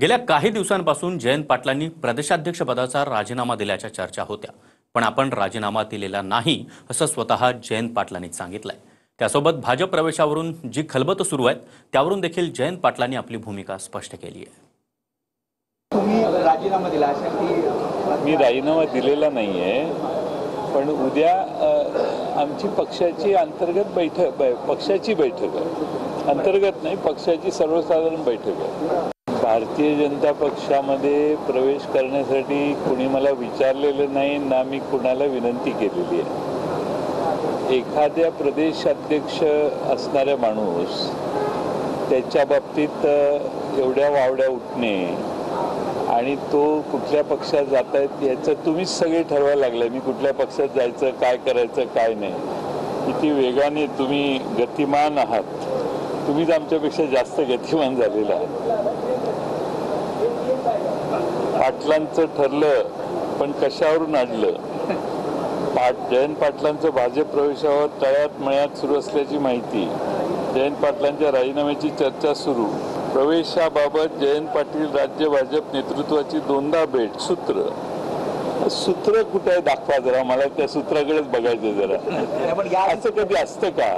गेल्या काही दिवसांपासून जयंत पाटलांनी प्रदेशाध्यक्षपदाचा राजीनामा दिल्याच्या चर्चा होत्या। पण आपण राजीनामा दिलेला नाही असं स्वतः जयंत पाटलांनी सांगितलंय। त्यासोबत भाजप प्रवेशावरून जी खलबतं सुरू आहेत त्यावरून देखील जयंत पाटलांनी आपली भूमिका स्पष्ट केली आहे। तुम्ही राजीनामा दिला अशा की मी राजीनामा दिलेला नाहीये, पण उद्या आमची पक्षाची अंतर्गत पक्षाची बैठक आहे। अंतर्गत नाही, पक्षाची सर्वसाधारण बैठक आहे। भारतीय जनता पक्षामध्ये प्रवेश करण्यासाठी कुणी मला विचारलेलं नाही ना मी कुणाला विनंती केलेली आहे। एखाद्या प्रदेशाध्यक्ष असणारा माणूस त्याच्या बाबतीत एवढ्या वावड्या उठणे आणि तो कुठल्या पक्षात जात आहेत याचं तुम्हीच सगळे ठरवायला लागले। मी कुठल्या पक्षात जायचं, काय करायचं, काय नाही, किती वेगाने तुम्ही गतिमान आहात, तुम्हीच आमच्यापेक्षा जास्त गतिमान झालेला आहात। पाटलांचं ठरलं, पण कशावरून आणलं? जयंत पाटलांचं भाजप प्रवेशावर तळ्यात मळ्यात सुरू असल्याची माहिती, जयंत पाटलांच्या राजीनाम्याची चर्चा सुरू, प्रवेशाबाबत जयंत पाटील राज्य भाजप नेतृत्वाची दोनदा भेट, सूत्र कुठे आहे दाखवा जरा, मला त्या सूत्राकडेच बघायचं जरा। असं कधी असतं का?